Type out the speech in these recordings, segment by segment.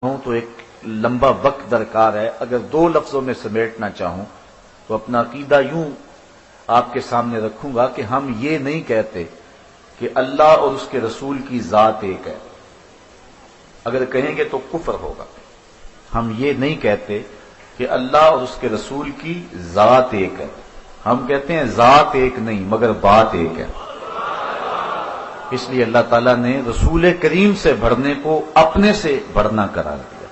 ہوں تو ایک لمبا وقت درکار ہے. اگر 2 لفظوں میں سمیٹنا چاہوں تو اپنا عقیدہ یوں آپ کے سامنے رکھوں گا کہ ہم یہ نہیں کہتے کہ اللہ اور اس کے رسول کی ذات ایک ہے. اگر کہیں گے تو کفر ہوگا. ہم یہ نہیں کہتے کہ اللہ اور اس کے رسول کی ذات ایک ہے. ہم کہتے ہیں ذات ایک نہیں مگر بات ایک ہے. اس لیے اللہ تعالیٰ نے رسول کریم سے بڑھنے کو اپنے سے بڑھنا قرار دیا.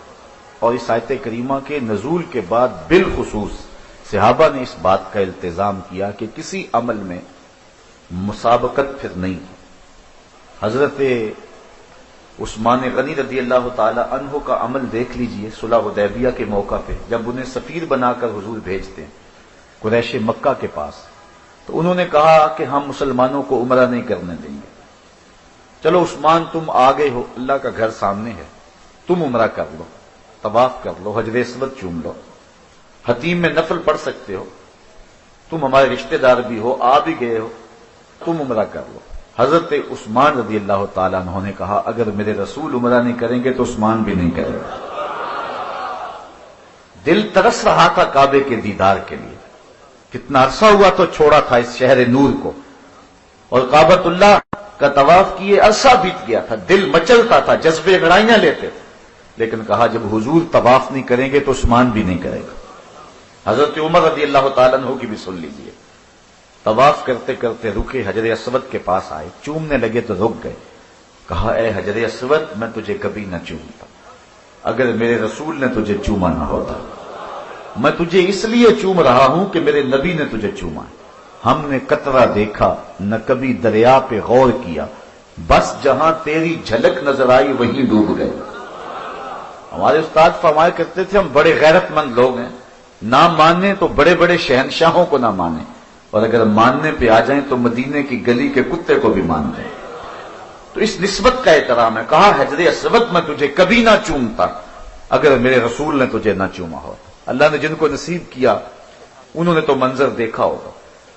اور اس آیت کریمہ کے نزول کے بعد بالخصوص صحابہ نے اس بات کا التزام کیا کہ کسی عمل میں مسابقت پھر نہیں. حضرت عثمان غنی رضی اللہ تعالی عنہ کا عمل دیکھ لیجئے. صلح حدیبیہ کے موقع پہ جب انہیں سفیر بنا کر حضور بھیجتے ہیں قریش مکہ کے پاس، تو انہوں نے کہا کہ ہم مسلمانوں کو عمرہ نہیں کرنے دیں گے. چلو عثمان تم آگے ہو، اللہ کا گھر سامنے ہے، تم عمرہ کر لو، طواف کر لو، حجر اسود چوم لو، حتیم میں نفل پڑھ سکتے ہو، تم ہمارے رشتہ دار بھی ہو، آ بھی گئے ہو، تم عمرہ کر لو. حضرت عثمان رضی اللہ تعالیٰ عنہ نے کہا اگر میرے رسول عمرہ نہیں کریں گے تو عثمان بھی نہیں کرے گا. دل ترس رہا تھا کعبے کے دیدار کے لیے. کتنا عرصہ ہوا تو چھوڑا تھا اس شہر نور کو، اور کعبۃ اللہ کا طواف کیے عرصہ بیت گیا تھا. دل مچلتا تھا، جذبے گڑائیاں لیتے تھے. لیکن کہا جب حضور طواف نہیں کریں گے تو عثمان بھی نہیں کرے گا. حضرت عمر رضی اللہ تعالیٰ عنہ کی بھی سن لیجیے. طواف کرتے کرتے رکے، حجر اسود کے پاس آئے، چومنے لگے تو رک گئے. کہا اے حجر اسود میں تجھے کبھی نہ چومتا اگر میرے رسول نے تجھے چوما نہ ہوتا. میں تجھے اس لیے چوم رہا ہوں کہ میرے نبی نے تجھے چوما ہے. ہم نے قطرہ دیکھا نہ کبھی دریا پہ غور کیا، بس جہاں تیری جھلک نظر آئی وہیں ڈوب گئے. ہمارے استاد فرمایا کرتے تھے ہم بڑے غیرت مند لوگ ہیں، نہ مانیں تو بڑے بڑے شہنشاہوں کو نہ مانیں، اور اگر ماننے پہ آ جائیں تو مدینے کی گلی کے کتے کو بھی مان دیں. تو اس نسبت کا احترام ہے. کہا حجر اسود میں تجھے کبھی نہ چومتا اگر میرے رسول نے تجھے نہ چوما ہو. اللہ نے جن کو نصیب کیا انہوں نے تو منظر دیکھا ہوگا.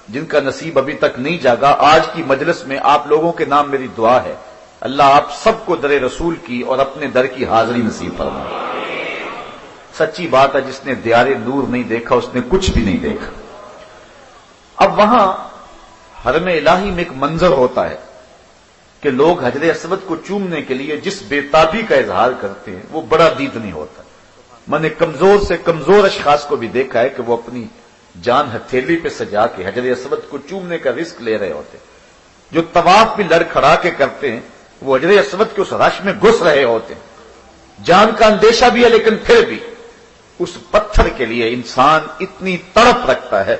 جن کا نصیب ابھی تک نہیں جاگا، آج کی مجلس میں آپ لوگوں کے نام میری دعا ہے اللہ آپ سب کو در رسول کی اور اپنے در کی حاضری نصیب فرمائے. سچی بات ہے جس نے دیار نور نہیں دیکھا اس نے کچھ بھی نہیں دیکھا. اب وہاں حرم الہی میں ایک منظر ہوتا ہے کہ لوگ حجر اسود کو چومنے کے لیے جس بے تابی کا اظہار کرتے ہیں وہ بڑا دیدنی ہوتا ہے. میں نے کمزور سے کمزور اشخاص کو بھی دیکھا ہے کہ وہ اپنی جان ہتھیلی پہ سجا کے حجر اسود کو چومنے کا رسک لے رہے ہوتے. جو طواف بھی لڑکھڑا کے کرتے ہیں وہ حجر اسود کے اس رش میں گھس رہے ہوتے. جان کا اندیشہ بھی ہے لیکن پھر بھی اس پتھر کے لیے انسان اتنی تڑپ رکھتا ہے،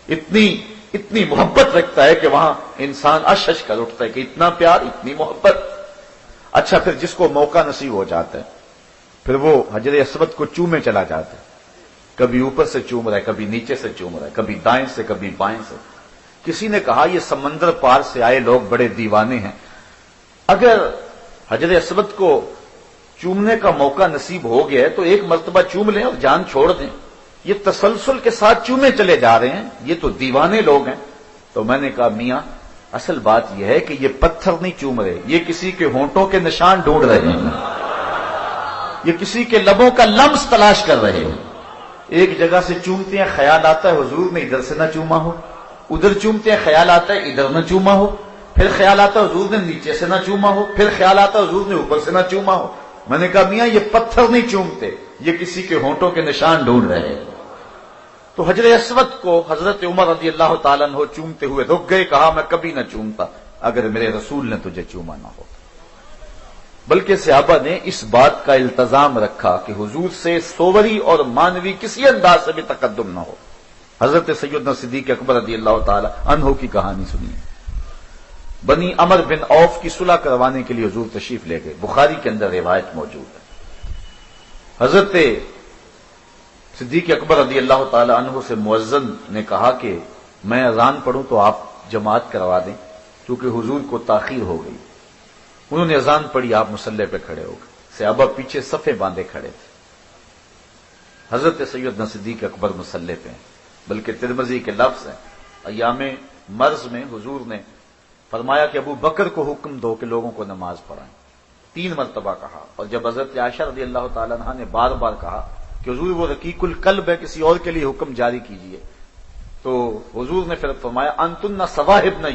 اتنی محبت رکھتا ہے کہ وہاں انسان اشش کر اٹھتا ہے کہ اتنا پیار، اتنی محبت. اچھا پھر جس کو موقع نصیب ہو جاتا ہے پھر وہ حجر اسود کو چومے چلا جاتا ہے. کبھی اوپر سے چوم رہا ہے، کبھی نیچے سے چوم رہا ہے، کبھی دائیں سے کبھی بائیں سے. کسی نے کہا یہ سمندر پار سے آئے لوگ بڑے دیوانے ہیں، اگر حجر اسود کو چومنے کا موقع نصیب ہو گیا ہے تو ایک مرتبہ چوم لیں اور جان چھوڑ دیں. یہ تسلسل کے ساتھ چومے چلے جا رہے ہیں، یہ تو دیوانے لوگ ہیں. تو میں نے کہا میاں اصل بات یہ ہے کہ یہ پتھر نہیں چوم رہے، یہ کسی کے ہونٹوں کے نشان ڈھونڈ رہے ہیں، یہ کسی کے لبوں کا لمس تلاش کر رہے ہیں. ایک جگہ سے چومتے ہیں خیال آتا ہے حضور نے ادھر سے نہ چوما ہو، ادھر چومتے ہیں خیال آتا ہے ادھر نہ چوما ہو، پھر خیال آتا ہے حضور نے نیچے سے نہ چوما ہو، پھر خیال آتا ہے حضور نے اوپر سے نہ چوما ہو. میں نے کہا میاں یہ پتھر نہیں چومتے، یہ کسی کے ہونٹوں کے نشان ڈھونڈ رہے ہیں. تو حجر اسود کو حضرت عمر رضی اللہ تعالیٰ عنہ چومتے ہوئے رک گئے. کہا میں کبھی نہ چومتا اگر میرے رسول نے تجھے چوما نہ ہو. بلکہ صحابہ نے اس بات کا التزام رکھا کہ حضور سے صوری اور مانوی کسی انداز سے بھی تقدم نہ ہو. حضرت سیدنا صدیق اکبر رضی اللہ تعالی عنہ کی کہانی سنیے. بنی عمر بن عوف کی صلح کروانے کے لیے حضور تشریف لے گئے. بخاری کے اندر روایت موجود ہے. حضرت صدیق اکبر رضی اللہ تعالی عنہ سے مؤذن نے کہا کہ میں اذان پڑھوں تو آپ جماعت کروا دیں کیونکہ حضور کو تاخیر ہو گئی. انہوں نے اذان پڑھی، آپ مصلی پہ کھڑے ہو گئے. صحابہ پیچھے صفیں باندھے کھڑے تھے. حضرت سیدنا صدیق اکبر مصلی پہ ہیں، بلکہ ترمذی کے لفظ ہیں ایام مرض میں حضور نے فرمایا کہ ابو بکر کو حکم دو کہ لوگوں کو نماز پڑھائیں. 3 مرتبہ کہا، اور جب حضرت عائشہ رضی اللہ تعالیٰ عنہا نے بار بار کہا کہ حضور وہ رقیق القلب ہے، کسی اور کے لیے حکم جاری کیجیے، تو حضور نے پھر فرمایا انتن صواہب نہ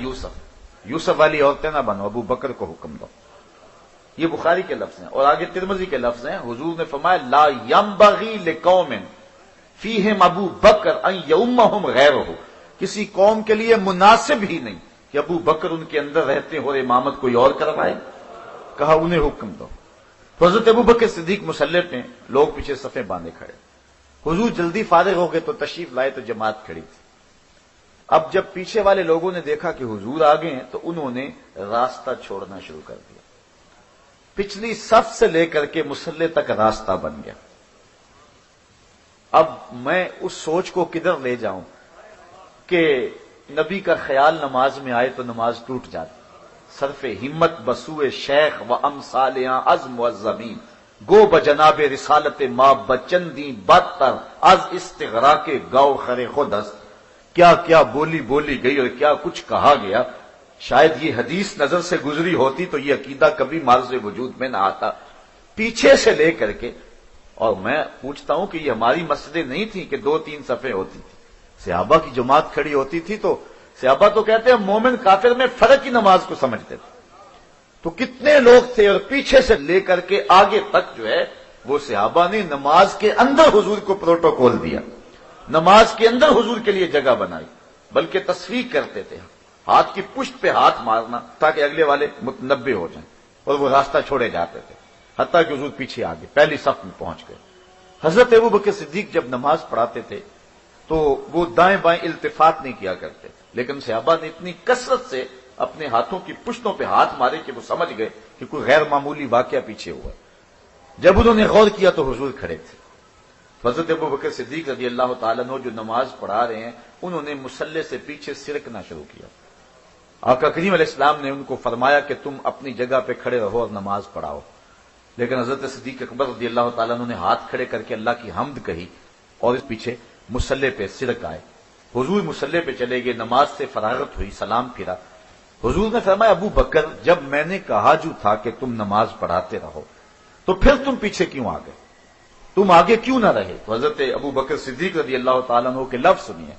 یوسف والی عورتیں نہ بنو، ابو بکر کو حکم دو۔ یہ بخاری کے لفظ ہیں، اور آگے ترمذی کے لفظ ہیں، حضور نے فرمایا لا ينبغي لقوم فیہم ابو بکر ان یؤمہم غیرہ، کسی قوم کے لیے مناسب ہی نہیں کہ ابو بکر ان کے اندر رہتے ہو اور امامت کوئی اور کروائے، کہا انہیں حکم دو۔ تو حضرت ابو بکر صدیق مصلی پہ، لوگ پیچھے صفیں باندھے کھڑے، حضور جلدی فارغ ہو گئے تو تشریف لائے تو جماعت کھڑی تھی۔ اب جب پیچھے والے لوگوں نے دیکھا کہ حضور آ گئے ہیں تو انہوں نے راستہ چھوڑنا شروع کر دیا، پچھلی صف سے لے کر کے مصلی تک راستہ بن گیا۔ اب میں اس سوچ کو کدھر لے جاؤں کہ نبی کا خیال نماز میں آئے تو نماز ٹوٹ جاتی، صرف ہمت بسوئے شیخ و امثالیاں عزم و زمین، گو بجناب رسالت ما بچندی بدتر از استغراق گاؤ خر خود است، کیا کیا بولی گئی اور کیا کچھ کہا گیا، شاید یہ حدیث نظر سے گزری ہوتی تو یہ عقیدہ کبھی معرض وجود میں نہ آتا۔ پیچھے سے لے کر کے، اور میں پوچھتا ہوں کہ یہ ہماری مسجدیں نہیں تھیں کہ 2-3 صفیں ہوتی تھی، صحابہ کی جماعت کھڑی ہوتی تھی تو صحابہ تو کہتے ہیں مومن کافر میں فرق کی نماز کو سمجھتے تھے، تو کتنے لوگ تھے، اور پیچھے سے لے کر کے آگے تک جو ہے وہ صحابہ نے نماز کے اندر حضور کو پروٹوکول دیا، نماز کے اندر حضور کے لیے جگہ بنائی، بلکہ تصفیق کرتے تھے، ہاتھ کی پشت پہ ہاتھ مارنا تاکہ اگلے والے متنبہ ہو جائیں، اور وہ راستہ چھوڑے جاتے تھے، حتیٰ کہ حضور پیچھے آگے پہلی صف میں پہنچ گئے۔ حضرت ابو بکر صدیق جب نماز پڑھاتے تھے تو وہ دائیں بائیں التفات نہیں کیا کرتے، لیکن صحابہ نے اتنی کثرت سے اپنے ہاتھوں کی پشتوں پہ ہاتھ مارے کہ وہ سمجھ گئے کہ کوئی غیر معمولی واقعہ پیچھے ہوا۔ جب انہوں نے غور کیا تو حضور کھڑے تھے۔ حضرت ابو بکر صدیق رضی اللہ تعالیٰ عنہ جو نماز پڑھا رہے ہیں، انہوں نے مصلی سے پیچھے سرکنا شروع کیا۔ آقا کریم علیہ السلام نے ان کو فرمایا کہ تم اپنی جگہ پہ کھڑے رہو اور نماز پڑھاؤ، لیکن حضرت صدیق اکبر رضی اللہ تعالیٰ عنہ نے ہاتھ کھڑے کر کے اللہ کی حمد کہی اور اس پیچھے مصلی پہ سرک آئے۔ حضور مصلی پہ چلے گئے، نماز سے فراغت ہوئی، سلام پھرا، حضور نے فرمایا ابو بکر جب میں نے کہا جو تھا کہ تم نماز پڑھاتے رہو تو پھر تم پیچھے کیوں آ گئے، تم آگے کیوں نہ رہے؟ تو حضرت ابو بکر صدیق رضی اللہ تعالیٰ عنہ کے لفظ سنیے،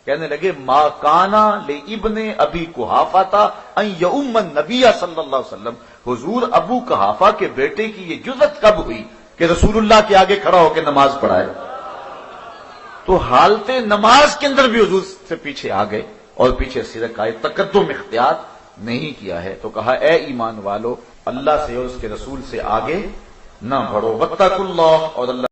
کہنے لگے ما کانا لابن ابی قحافہ ان یؤم النبی صلی اللہ علیہ وسلم، حضور ابو قحافہ کے بیٹے کی یہ جرأت کب ہوئی کہ رسول اللہ کے آگے کھڑا ہو کے نماز پڑھائے؟ تو حالت نماز کے اندر بھی حضور سے پیچھے آ گئے اور پیچھے سرک آئے، تقدم اختیار نہیں کیا ہے۔ تو کہا اے ایمان والو، اللہ سے اور اس کے رسول سے آگے نہ بڑھو، واتقوا اللہ، اور اللہ